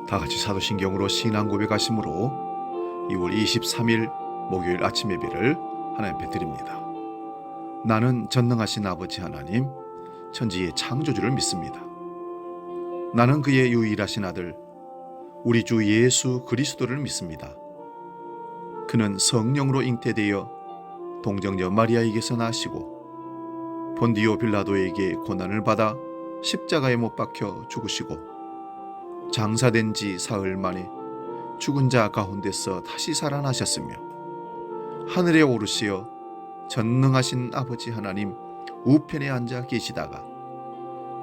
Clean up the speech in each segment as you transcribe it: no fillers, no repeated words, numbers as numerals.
다 같이 사도신경으로 신앙 고백하심으로 2월 23일 목요일 아침 예배를 하나님께 드립니다. 나는 전능하신 아버지 하나님, 천지의 창조주를 믿습니다. 나는 그의 유일하신 아들, 우리 주 예수 그리스도를 믿습니다. 그는 성령으로 잉태되어 동정녀 마리아에게서 나시고 본디오 빌라도에게 고난을 받아 십자가에 못 박혀 죽으시고 장사된 지 사흘 만에 죽은 자 가운데서 다시 살아나셨으며 하늘에 오르시어 전능하신 아버지 하나님 우편에 앉아 계시다가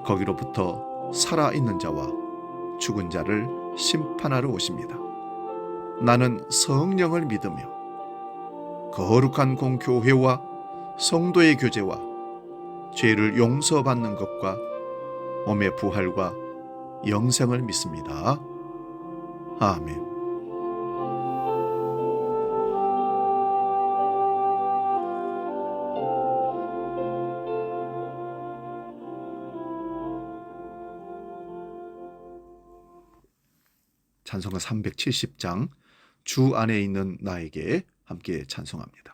거기로부터 살아있는 자와 죽은 자를 심판하러 오십니다. 나는 성령을 믿으며 거룩한 공교회와 성도의 교제와 죄를 용서받는 것과 몸의 부활과 영생을 믿습니다. 아멘. 찬송가 370장 주 안에 있는 나에게 함께 찬송합니다.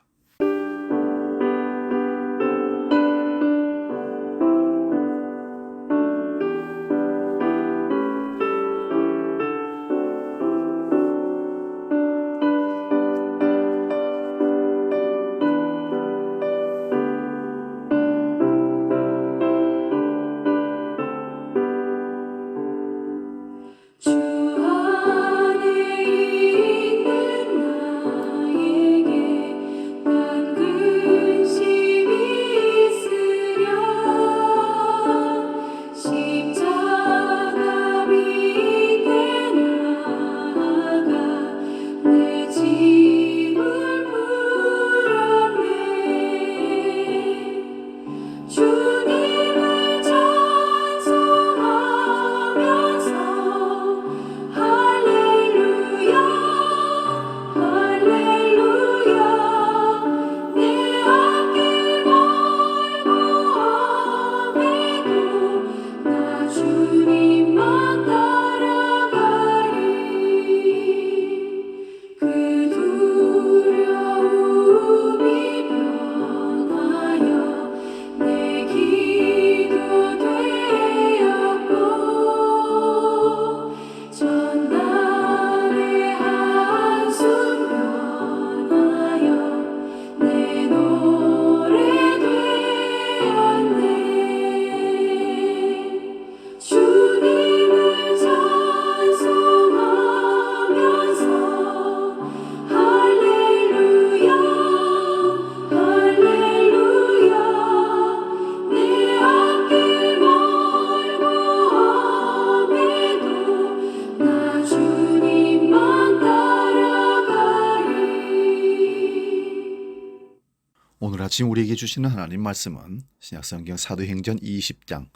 오늘 아침 우리에게 주시는 하나님 말씀은 신약성경 사도행전 20장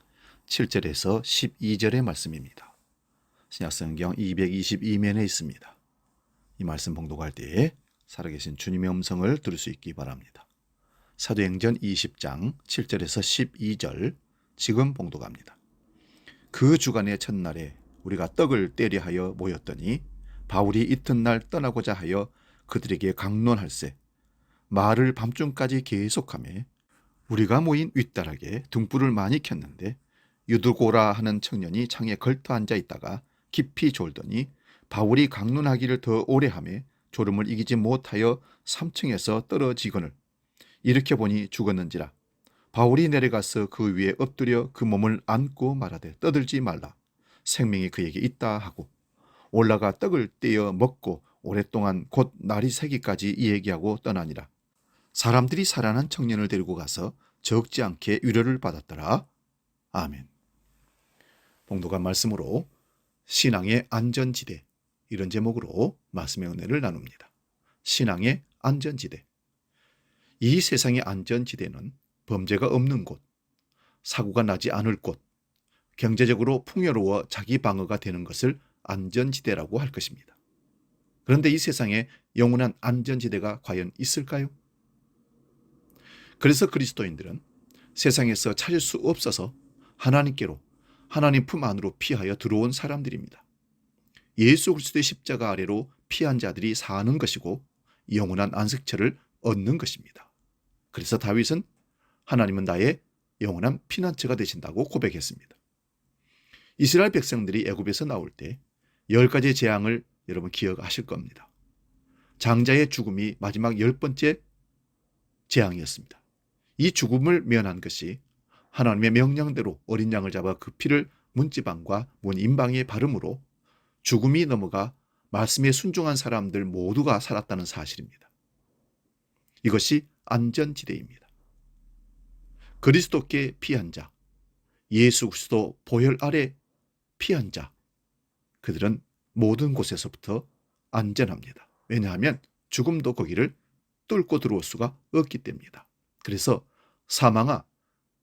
7절에서 12절의 말씀입니다. 신약성경 222면에 있습니다. 이 말씀 봉독할 때에 살아계신 주님의 음성을 들을 수 있기 바랍니다. 사도행전 20장 7절에서 12절 지금 봉독합니다. 그 주간의 첫날에 우리가 떡을 떼려 하여 모였더니 바울이 이튿날 떠나고자 하여 그들에게 강론할세 말을 밤중까지 계속하며 우리가 모인 윗다락에 등불을 많이 켰는데 유두고라 하는 청년이 창에 걸터 앉아 있다가 깊이 졸더니 바울이 강론하기를 더 오래 하며 졸음을 이기지 못하여 3층에서 떨어지거늘 일으켜 보니 죽었는지라. 바울이 내려가서 그 위에 엎드려 그 몸을 안고 말하되 떠들지 말라 생명이 그에게 있다 하고 올라가 떡을 떼어 먹고 오랫동안 곧 날이 새기까지 이야기하고 떠나니라. 사람들이 살아난 청년을 데리고 가서 적지 않게 위로를 받았더라. 아멘. 봉독한 말씀으로 신앙의 안전지대, 이런 제목으로 말씀의 은혜를 나눕니다. 신앙의 안전지대. 이 세상의 안전지대는 범죄가 없는 곳, 사고가 나지 않을 곳, 경제적으로 풍요로워 자기 방어가 되는 것을 안전지대라고 할 것입니다. 그런데 이 세상에 영원한 안전지대가 과연 있을까요? 그래서 그리스도인들은 세상에서 찾을 수 없어서 하나님께로, 하나님 품 안으로 피하여 들어온 사람들입니다. 예수 그리스도의 십자가 아래로 피한 자들이 사는 것이고 영원한 안식처를 얻는 것입니다. 그래서 다윗은 하나님은 나의 영원한 피난처가 되신다고 고백했습니다. 이스라엘 백성들이 애굽에서 나올 때 10가지의 재앙을 여러분 기억하실 겁니다. 장자의 죽음이 마지막 10번째 재앙이었습니다. 이 죽음을 면한 것이 하나님의 명령대로 어린 양을 잡아 그 피를 문지방과 문 임방에 바름으로 죽음이 넘어가 말씀에 순종한 사람들 모두가 살았다는 사실입니다. 이것이 안전지대입니다. 그리스도께 피한 자, 예수 그리스도 보혈 아래 피한 자, 그들은 모든 곳에서부터 안전합니다. 왜냐하면 죽음도 거기를 뚫고 들어올 수가 없기 때문입니다. 그래서 사망아,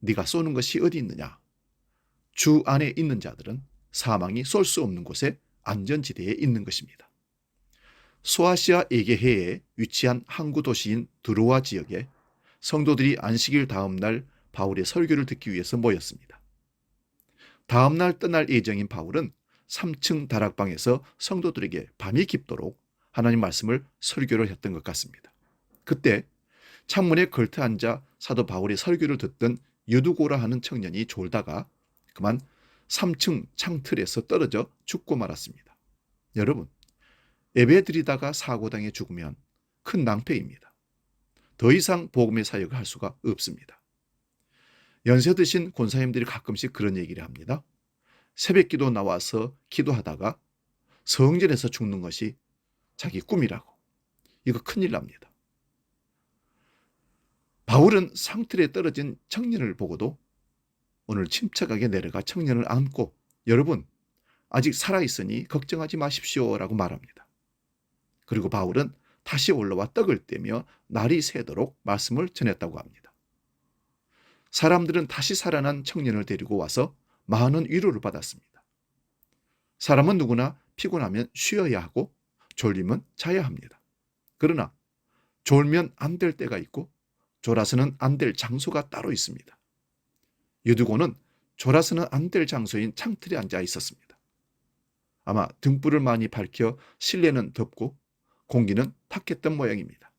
네가 쏘는 것이 어디 있느냐? 주 안에 있는 자들은 사망이 쏠 수 없는 곳에 안전지대에 있는 것입니다. 소아시아 에게해에 위치한 항구 도시인 드로아 지역에 성도들이 안식일 다음 날 바울의 설교를 듣기 위해서 모였습니다. 다음 날 떠날 예정인 바울은 3층 다락방에서 성도들에게 밤이 깊도록 하나님 말씀을 설교를 했던 것 같습니다. 그때 창문에 걸터 앉아 사도 바울의 설교를 듣던 유두고라 하는 청년이 졸다가 그만 3층 창틀에서 떨어져 죽고 말았습니다. 여러분, 예배드리다가 사고당해 죽으면 큰 낭패입니다. 더 이상 복음의 사역을 할 수가 없습니다. 연세 드신 권사님들이 가끔씩 그런 얘기를 합니다. 새벽기도 나와서 기도하다가 성전에서 죽는 것이 자기 꿈이라고. 이거 큰일 납니다. 바울은 상틀에 떨어진 청년을 보고도 오늘 침착하게 내려가 청년을 안고 여러분 아직 살아있으니 걱정하지 마십시오라고 말합니다. 그리고 바울은 다시 올라와 떡을 떼며 날이 새도록 말씀을 전했다고 합니다. 사람들은 다시 살아난 청년을 데리고 와서 많은 위로를 받았습니다. 사람은 누구나 피곤하면 쉬어야 하고 졸리면 자야 합니다. 그러나 졸면 안 될 때가 있고 졸아서는 안 될 장소가 따로 있습니다. 유두고는 졸아서는 안 될 장소인 창틀에 앉아 있었습니다. 아마 등불을 많이 밝혀 실내는 덥고 공기는 탁했던 모양입니다.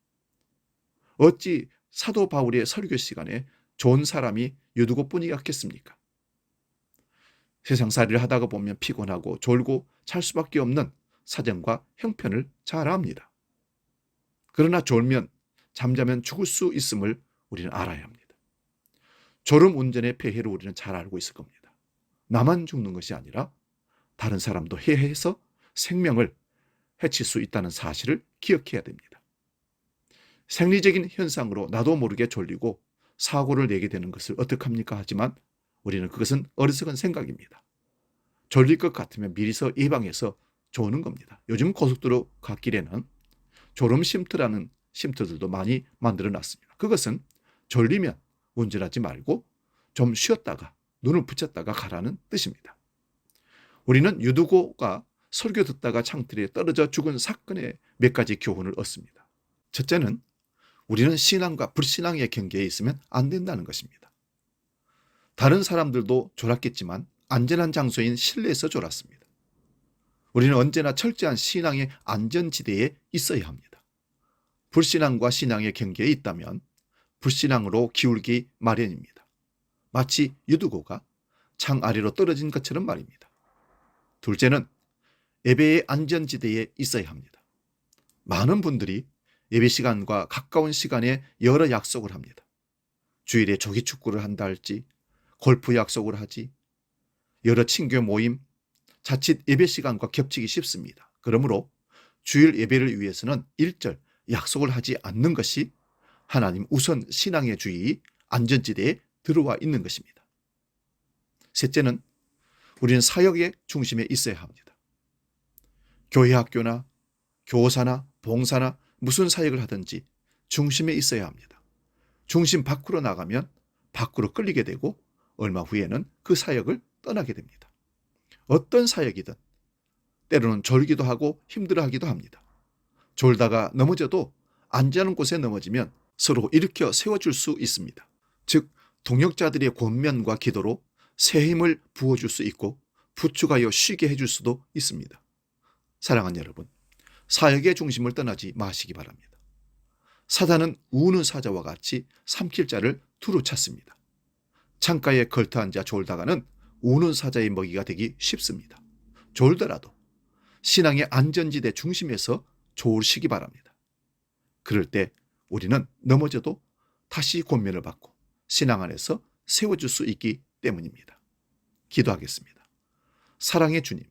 어찌 사도 바울의 설교 시간에 좋은 사람이 유두고뿐이었겠습니까? 세상살이를 하다가 보면 피곤하고 졸고 잘 수밖에 없는 사정과 형편을 잘 압니다. 그러나 졸면 잠자면 죽을 수 있음을 우리는 알아야 합니다. 졸음 운전의 폐해를 우리는 잘 알고 있을 겁니다. 나만 죽는 것이 아니라 다른 사람도 해해서 생명을 해칠 수 있다는 사실을 기억해야 됩니다. 생리적인 현상으로 나도 모르게 졸리고 사고를 내게 되는 것을 어떡합니까? 하지만 우리는 그것은 어리석은 생각입니다. 졸릴 것 같으면 미리서 예방해서 조는 겁니다. 요즘 고속도로 갓길에는 졸음 쉼터라는 쉼터들도 많이 만들어 놨습니다. 그것은 졸리면 운전하지 말고 좀 쉬었다가 눈을 붙였다가 가라는 뜻입니다. 우리는 유두고가 설교 듣다가 창틀에 떨어져 죽은 사건의 몇 가지 교훈을 얻습니다. 첫째는 우리는 신앙과 불신앙의 경계에 있으면 안 된다는 것입니다. 다른 사람들도 졸았겠지만 안전한 장소인 실내에서 졸았습니다. 우리는 언제나 철저한 신앙의 안전지대에 있어야 합니다. 불신앙과 신앙의 경계에 있다면 불신앙으로 기울기 마련입니다. 마치 유두고가 창 아래로 떨어진 것처럼 말입니다. 둘째는 예배의 안전지대에 있어야 합니다. 많은 분들이 예배 시간과 가까운 시간에 여러 약속을 합니다. 주일에 조기축구를 한다 할지 골프 약속을 하지 여러 친교 모임, 자칫 예배 시간과 겹치기 쉽습니다. 그러므로 주일 예배를 위해서는 일절 약속을 하지 않는 것이 하나님 우선 신앙의 주의 안전지대에 들어와 있는 것입니다. 셋째는 우리는 사역의 중심에 있어야 합니다. 교회 학교나 교사나 봉사나 무슨 사역을 하든지 중심에 있어야 합니다. 중심 밖으로 나가면 밖으로 끌리게 되고 얼마 후에는 그 사역을 떠나게 됩니다. 어떤 사역이든 때로는 졸기도 하고 힘들어하기도 합니다. 졸다가 넘어져도 안전한 곳에 넘어지면 서로 일으켜 세워줄 수 있습니다. 즉 동역자들의 권면과 기도로 새 힘을 부어줄 수 있고 부축하여 쉬게 해줄 수도 있습니다. 사랑하는 여러분, 사역의 중심을 떠나지 마시기 바랍니다. 사단은 우는 사자와 같이 삼킬 자를 두루 찾습니다. 창가에 걸터앉아 졸다가는 우는 사자의 먹이가 되기 쉽습니다. 졸더라도 신앙의 안전지대 중심에서 졸시기 바랍니다. 그럴 때 우리는 넘어져도 다시 권면을 받고 신앙 안에서 세워줄 수 있기 때문입니다. 기도하겠습니다. 사랑의 주님,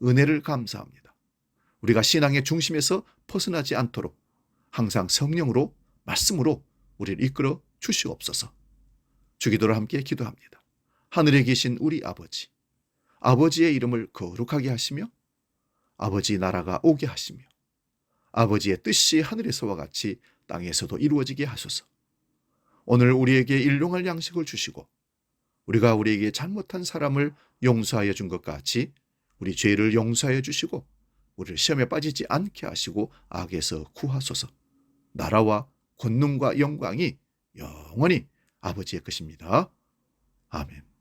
은혜를 감사합니다. 우리가 신앙의 중심에서 벗어나지 않도록 항상 성령으로, 말씀으로 우리를 이끌어 주시옵소서. 주기도를 함께 기도합니다. 하늘에 계신 우리 아버지, 아버지의 이름을 거룩하게 하시며 아버지 나라가 오게 하시며 아버지의 뜻이 하늘에서와 같이 땅에서도 이루어지게 하소서. 오늘 우리에게 일용할 양식을 주시고 우리가 우리에게 잘못한 사람을 용서하여 준 것 같이 우리 죄를 용서하여 주시고 우리를 시험에 빠지지 않게 하시고 악에서 구하소서. 나라와 권능과 영광이 영원히 아버지의 것입니다. 아멘.